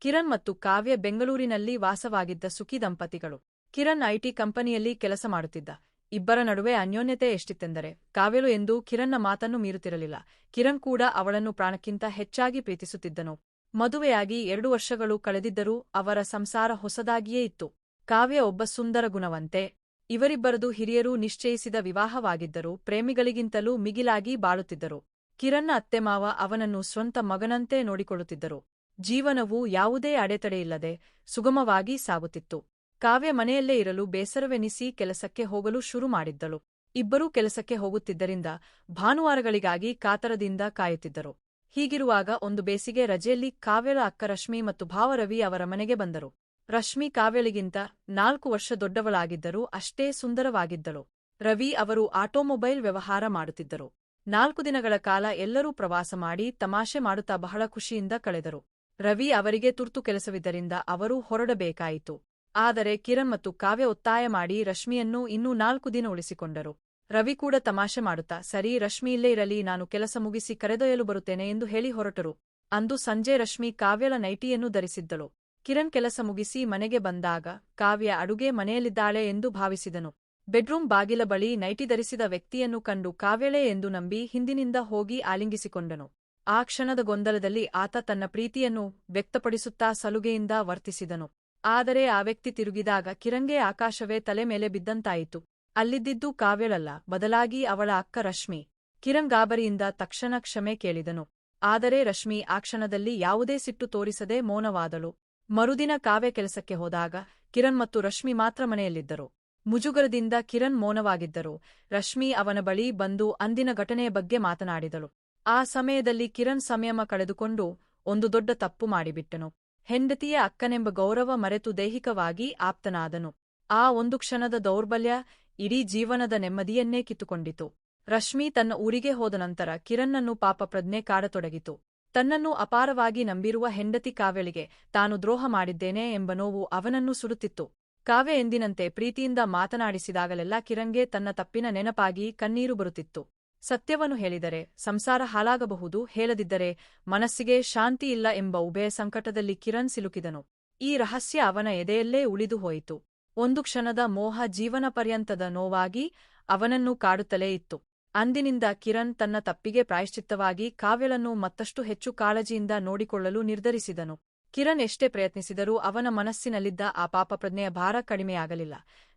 ಕಿರಣ್ ಮತ್ತು ಕಾವ್ಯ ಬೆಂಗಳೂರಿನಲ್ಲಿ ವಾಸವಾಗಿದ್ದ ಸುಖಿ ದಂಪತಿಗಳು. ಕಿರಣ್ ಐಟಿ ಕಂಪನಿಯಲ್ಲಿ ಕೆಲಸ ಮಾಡುತ್ತಿದ್ದ. ಇಬ್ಬರ ನಡುವೆ ಅನ್ಯೋನ್ಯತೆ ಎಷ್ಟಿತ್ತೆಂದರೆ ಕಾವ್ಯಳು ಎಂದೂ ಕಿರಣ್ನ ಮಾತನ್ನು ಮೀರುತ್ತಿರಲಿಲ್ಲ. ಕಿರಣ್ ಕೂಡ ಅವಳನ್ನು ಪ್ರಾಣಕ್ಕಿಂತ ಹೆಚ್ಚಾಗಿ ಪ್ರೀತಿಸುತ್ತಿದ್ದನು. ಮದುವೆಯಾಗಿ 2 ವರ್ಷಗಳು ಕಳೆದಿದ್ದರೂ ಅವರ ಸಂಸಾರ ಹೊಸದಾಗಿಯೇ ಇತ್ತು. ಕಾವ್ಯ ಒಬ್ಬ ಸುಂದರ ಗುಣವಂತೆ. ಇವರಿಬ್ಬರದು ಹಿರಿಯರು ನಿಶ್ಚಯಿಸಿದ ವಿವಾಹವಾಗಿದ್ದರೂ ಪ್ರೇಮಿಗಳಿಗಿಂತಲೂ ಮಿಗಿಲಾಗಿ ಬಾಳುತ್ತಿದ್ದರು. ಕಿರಣ್ನ ಅತ್ತೆಮಾವ ಅವನನ್ನು ಸ್ವಂತ ಮಗನಂತೆ ನೋಡಿಕೊಳ್ಳುತ್ತಿದ್ದರು. ಜೀವನವು ಯಾವುದೇ ಅಡೆತಡೆಯಿಲ್ಲದೆ ಸುಗಮವಾಗಿ ಸಾಗುತ್ತಿತ್ತು. ಕಾವ್ಯ ಮನೆಯಲ್ಲೇ ಇರಲು ಬೇಸರವೆನಿಸಿ ಕೆಲಸಕ್ಕೆ ಹೋಗಲು ಶುರು ಮಾಡಿದ್ದಳು. ಇಬ್ಬರೂ ಕೆಲಸಕ್ಕೆ ಹೋಗುತ್ತಿದ್ದರಿಂದ ಭಾನುವಾರಗಳಿಗಾಗಿ ಕಾತರದಿಂದ ಕಾಯುತ್ತಿದ್ದರು. ಹೀಗಿರುವಾಗ ಒಂದು ಬೇಸಿಗೆ ರಜೆಯಲ್ಲಿ ಕಾವ್ಯಳ ಅಕ್ಕ ರಶ್ಮಿ ಮತ್ತು ಭಾವ ರವಿ ಅವರ ಮನೆಗೆ ಬಂದರು. ರಶ್ಮಿ ಕಾವ್ಯಳಿಗಿಂತ 4 ವರ್ಷ ದೊಡ್ಡವಳಾಗಿದ್ದರೂ ಅಷ್ಟೇ ಸುಂದರವಾಗಿದ್ದಳು. ರವಿ ಅವರು ಆಟೋಮೊಬೈಲ್ ವ್ಯವಹಾರ ಮಾಡುತ್ತಿದ್ದರು. 4 ದಿನಗಳ ಕಾಲ ಎಲ್ಲರೂ ಪ್ರವಾಸ ಮಾಡಿ ತಮಾಷೆ ಮಾಡುತ್ತಾ ಬಹಳ ಖುಷಿಯಿಂದ ಕಳೆದರು. ರವಿ ಅವರಿಗೆ ತುರ್ತು ಕೆಲಸವಿದ್ದರಿಂದ ಅವರು ಹೊರಡಬೇಕಾಯಿತು. ಆದರೆ ಕಿರಣ್ ಮತ್ತು ಕಾವ್ಯ ಒತ್ತಾಯ ಮಾಡಿ ರಶ್ಮಿಯನ್ನು ಇನ್ನೂ 4 ದಿನ ಉಳಿಸಿಕೊಂಡರು. ರವಿ ಕೂಡ ತಮಾಷೆ ಮಾಡುತ್ತಾ ಸರಿ ರಶ್ಮಿ ಇಲ್ಲೇ ಇರಲಿ, ನಾನು ಕೆಲಸ ಮುಗಿಸಿ ಕರೆದೊಯ್ಯಲು ಬರುತ್ತೇನೆ ಎಂದು ಹೇಳಿ ಹೊರಟರು. ಅಂದು ಸಂಜೆ ರಶ್ಮಿ ಕಾವ್ಯಳ ನೈಟಿಯನ್ನು ಧರಿಸಿದ್ದಳು. ಕಿರಣ್ ಕೆಲಸ ಮುಗಿಸಿ ಮನೆಗೆ ಬಂದಾಗ ಕಾವ್ಯ ಅಡುಗೆ ಮನೆಯಲ್ಲಿದ್ದಾಳೆ ಎಂದು ಭಾವಿಸಿದನು. ಬೆಡ್ರೂಮ್ ಬಾಗಿಲ ಬಳಿ ನೈಟಿ ಧರಿಸಿದ ವ್ಯಕ್ತಿಯನ್ನು ಕಂಡು ಕಾವ್ಯಳೇ ಎಂದು ನಂಬಿ ಹಿಂದಿನಿಂದ ಹೋಗಿ ಆಲಿಂಗಿಸಿಕೊಂಡನು. ಆ ಕ್ಷಣದ ಗೊಂದಲದಲ್ಲಿ ಆತ ತನ್ನ ಪ್ರೀತಿಯನ್ನು ವ್ಯಕ್ತಪಡಿಸುತ್ತಾ ಸಲುಗೆಯಿಂದ ವರ್ತಿಸಿದನು. ಆದರೆ ಆ ವ್ಯಕ್ತಿ ತಿರುಗಿದಾಗ ಕಿರಣ್ಗೆ ಆಕಾಶವೇ ತಲೆ ಮೇಲೆ ಬಿದ್ದಂತಾಯಿತು. ಅಲ್ಲಿದ್ದಿದ್ದು ಕಾವ್ಯಳಲ್ಲ, ಬದಲಾಗಿ ಅವಳ ಅಕ್ಕ ರಶ್ಮಿ. ಕಿರಣ್ ಗಾಬರಿಯಿಂದ ತಕ್ಷಣ ಕ್ಷಮೆ ಕೇಳಿದನು. ಆದರೆ ರಶ್ಮಿ ಆ ಕ್ಷಣದಲ್ಲಿ ಯಾವುದೇ ಸಿಟ್ಟು ತೋರಿಸದೆ ಮೌನವಾದಳು. ಮರುದಿನ ಕಾವ್ಯ ಕೆಲಸಕ್ಕೆ ಹೋದಾಗ ಕಿರಣ್ ಮತ್ತು ರಶ್ಮಿ ಮಾತ್ರ ಮನೆಯಲ್ಲಿದ್ದರು. ಮುಜುಗರದಿಂದ ಕಿರಣ್ ಮೌನವಾಗಿದ್ದರು. ರಶ್ಮಿ ಅವನ ಬಳಿ ಬಂದು ಅಂದಿನ ಘಟನೆಯ ಬಗ್ಗೆ ಮಾತನಾಡಿದಳು. ಆ ಸಮಯದಲ್ಲಿ ಕಿರಣ್ ಸಂಯಮ ಕಳೆದುಕೊಂಡು ಒಂದು ದೊಡ್ಡ ತಪ್ಪು ಮಾಡಿಬಿಟ್ಟನು. ಹೆಂಡತಿಯ ಅಕ್ಕನೆಂಬ ಗೌರವ ಮರೆತು ದೈಹಿಕವಾಗಿ ಆಪ್ತನಾದನು. ಆ ಒಂದು ಕ್ಷಣದ ದೌರ್ಬಲ್ಯ ಇಡೀ ಜೀವನದ ನೆಮ್ಮದಿಯನ್ನೇ ಕಿತ್ತುಕೊಂಡಿತು. ರಶ್ಮಿ ತನ್ನ ಊರಿಗೆ ಹೋದ ನಂತರ ಕಿರಣ್ಣನ್ನು ಪಾಪ ಪ್ರಜ್ಞೆ ಕಾಡತೊಡಗಿತು. ತನ್ನನ್ನು ಅಪಾರವಾಗಿ ನಂಬಿರುವ ಹೆಂಡತಿ ಕಾವ್ಯಳಿಗೆ ತಾನು ದ್ರೋಹ ಮಾಡಿದ್ದೇನೆ ಎಂಬ ನೋವು ಅವನನ್ನು ಸುಡುತ್ತಿತ್ತು. ಕಾವ್ಯ ಎಂದಿನಂತೆ ಪ್ರೀತಿಯಿಂದ ಮಾತನಾಡಿಸಿದಾಗಲೆಲ್ಲ ಕಿರಣ್ಗೆ ತನ್ನ ತಪ್ಪಿನ ನೆನಪಾಗಿ ಕಣ್ಣೀರು ಬರುತ್ತಿತ್ತು. ಸತ್ಯವನ್ನು ಹೇಳಿದರೆ ಸಂಸಾರ ಹಾಳಾಗಬಹುದು, ಹೇಳದಿದ್ದರೆ ಮನಸ್ಸಿಗೆ ಶಾಂತಿ ಇಲ್ಲ ಎಂಬ ಉಭಯ ಸಂಕಟದಲ್ಲಿ ಕಿರಣ್ ಸಿಲುಕಿದನು. ಈ ರಹಸ್ಯ ಅವನ ಎದೆಯಲ್ಲೇ ಉಳಿದು ಹೋಯಿತು. ಒಂದು ಕ್ಷಣದ ಮೋಹ ಜೀವನ ಪರ್ಯಂತದ ನೋವಾಗಿ ಅವನನ್ನು ಕಾಡುತ್ತಲೇ ಇತ್ತು. ಅಂದಿನಿಂದ ಕಿರಣ್ ತನ್ನ ತಪ್ಪಿಗೆ ಪ್ರಾಯಶ್ಚಿತ್ತವಾಗಿ ಕಾವ್ಯಳನ್ನು ಮತ್ತಷ್ಟು ಹೆಚ್ಚು ಕಾಳಜಿಯಿಂದ ನೋಡಿಕೊಳ್ಳಲು ನಿರ್ಧರಿಸಿದನು. ಕಿರಣ್ ಎಷ್ಟೇ ಪ್ರಯತ್ನಿಸಿದರೂ ಅವನ ಮನಸ್ಸಿನಲ್ಲಿದ್ದ ಆ ಪಾಪಪ್ರಜ್ಞೆಯ ಭಾರ ಕಡಿಮೆಯಾಗಲಿಲ್ಲ.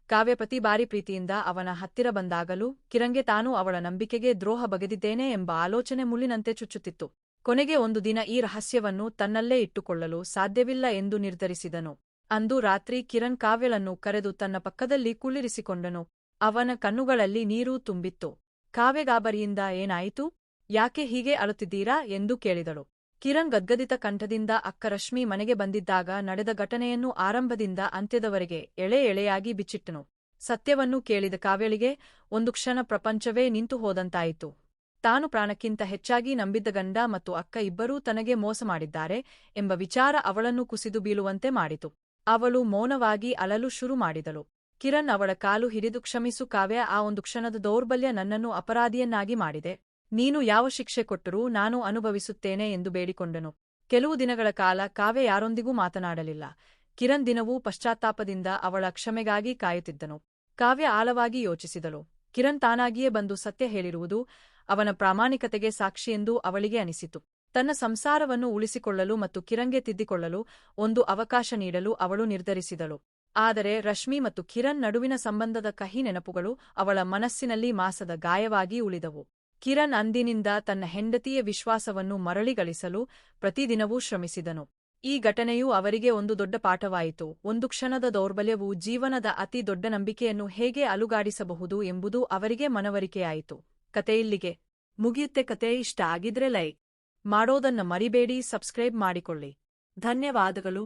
ಕಾವ್ಯ ಪ್ರತಿ ಬಾರಿ ಪ್ರೀತಿಯಿಂದ ಅವನ ಹತ್ತಿರ ಬಂದಾಗಲೂ ಕಿರಣ್ಗೆ ತಾನು ಅವಳ ನಂಬಿಕೆಗೆ ದ್ರೋಹ ಬಗೆದಿದ್ದೇನೆ ಎಂಬ ಆಲೋಚನೆ ಮುಳ್ಳಿನಂತೆ ಚುಚ್ಚುತ್ತಿತ್ತು. ಕೊನೆಗೆ ಒಂದು ದಿನ ಈ ರಹಸ್ಯವನ್ನು ತನ್ನಲ್ಲೇ ಇಟ್ಟುಕೊಳ್ಳಲು ಸಾಧ್ಯವಿಲ್ಲ ಎಂದು ನಿರ್ಧರಿಸಿದನು. ಅಂದು ರಾತ್ರಿ ಕಿರಣ್ ಕಾವ್ಯಳನ್ನು ಕರೆದು ತನ್ನ ಪಕ್ಕದಲ್ಲಿ ಕುಳ್ಳಿರಿಸಿಕೊಂಡನು. ಅವನ ಕಣ್ಣುಗಳಲ್ಲಿ ನೀರು ತುಂಬಿತ್ತು. ಕಾವ್ಯ ಗಾಬರಿಯಿಂದ ಏನಾಯಿತು, ಯಾಕೆ ಹೀಗೆ ಅಳುತ್ತಿದ್ದೀರಾ ಎಂದು ಕೇಳಿದಳು. ಕಿರಣ್ ಗದ್ಗದಿತ ಕಂಠದಿಂದ ಅಕ್ಕ ರಶ್ಮಿ ಮನೆಗೆ ಬಂದಿದ್ದಾಗ ನಡೆದ ಘಟನೆಯನ್ನು ಆರಂಭದಿಂದ ಅಂತ್ಯದವರೆಗೆ ಎಳೆ ಎಳೆಯಾಗಿ ಬಿಚ್ಚಿಟ್ಟನು. ಸತ್ಯವನ್ನು ಕೇಳಿದ ಕಾವ್ಯಳಿಗೆ ಒಂದು ಕ್ಷಣ ಪ್ರಪಂಚವೇ ನಿಂತು ಹೋದಂತಾಯಿತು. ತಾನು ಪ್ರಾಣಕ್ಕಿಂತ ಹೆಚ್ಚಾಗಿ ನಂಬಿದ್ದ ಗಂಡ ಮತ್ತು ಅಕ್ಕ ಇಬ್ಬರೂ ತನಗೆ ಮೋಸ ಮಾಡಿದ್ದಾರೆ ಎಂಬ ವಿಚಾರ ಅವಳನ್ನು ಕುಸಿದು ಬೀಳುವಂತೆ ಮಾಡಿತು. ಅವಳು ಮೌನವಾಗಿ ಅಳಲು ಶುರು ಮಾಡಿದಳು. ಕಿರಣ್ ಅವಳ ಕಾಲು ಹಿಡಿದು ಕ್ಷಮಿಸು ಕಾವ್ಯ, ಆ ಒಂದು ಕ್ಷಣದ ದೌರ್ಬಲ್ಯ ನನ್ನನ್ನು ಅಪರಾಧಿಯನ್ನಾಗಿ ಮಾಡಿದೆ. ನೀನು ಯಾವ ಶಿಕ್ಷೆ ಕೊಟ್ಟರೂ ನಾನು ಅನುಭವಿಸುತ್ತೇನೆ ಎಂದು ಬೇಡಿಕೊಂಡನು. ಕೆಲವು ದಿನಗಳ ಕಾಲ ಕಾವ್ಯ ಯಾರೊಂದಿಗೂ ಮಾತನಾಡಲಿಲ್ಲ. ಕಿರಣ್ ದಿನವೂ ಪಶ್ಚಾತ್ತಾಪದಿಂದ ಅವಳ ಕ್ಷಮೆಗಾಗಿ ಕಾಯುತ್ತಿದ್ದನು. ಕಾವ್ಯ ಆಳವಾಗಿ ಯೋಚಿಸಿದಳು. ಕಿರಣ್ ತಾನಾಗಿಯೇ ಬಂದು ಸತ್ಯ ಹೇಳಿರುವುದು ಅವನ ಪ್ರಾಮಾಣಿಕತೆಗೆ ಸಾಕ್ಷಿಯೆಂದು ಅವಳಿಗೆ ಅನಿಸಿತು. ತನ್ನ ಸಂಸಾರವನ್ನು ಉಳಿಸಿಕೊಳ್ಳಲು ಮತ್ತು ಕಿರಣ್ಗೆ ತಿದ್ದಿಕೊಳ್ಳಲು ಒಂದು ಅವಕಾಶ ನೀಡಲು ಅವಳು ನಿರ್ಧರಿಸಿದಳು. ಆದರೆ ರಶ್ಮಿ ಮತ್ತು ಕಿರಣ್ ನಡುವಿನ ಸಂಬಂಧದ ಕಹಿ ನೆನಪುಗಳು ಅವಳ ಮನಸ್ಸಿನಲ್ಲಿ ಮಾಸದ ಗಾಯವಾಗಿ ಉಳಿದವು. ಕಿರಣ್ ಅಂದಿನಿಂದ ತನ್ನ ಹೆಂಡತಿಯ ವಿಶ್ವಾಸವನ್ನು ಮರಳಿಗಳಿಸಲು ಪ್ರತಿದಿನವೂ ಶ್ರಮಿಸಿದನು. ಈ ಘಟನೆಯು ಅವರಿಗೆ ಒಂದು ದೊಡ್ಡ ಪಾಠವಾಯಿತು. ಒಂದು ಕ್ಷಣದ ದೌರ್ಬಲ್ಯವು ಜೀವನದ ಅತಿ ದೊಡ್ಡ ನಂಬಿಕೆಯನ್ನು ಹೇಗೆ ಅಲುಗಾಡಿಸಬಹುದು ಎಂಬುದು ಅವರಿಗೆ ಮನವರಿಕೆಯಾಯಿತು. ಕತೆಯಿಲ್ಲಿಗೆ ಮುಗಿಯುತ್ತೆ. ಕತೆ ಇಷ್ಟ ಆಗಿದ್ರೆ ಲೈಕ್ ಮಾಡೋದನ್ನ ಮರಿಬೇಡಿ, ಸಬ್ಸ್ಕ್ರೈಬ್ ಮಾಡಿಕೊಳ್ಳಿ. ಧನ್ಯವಾದಗಳು.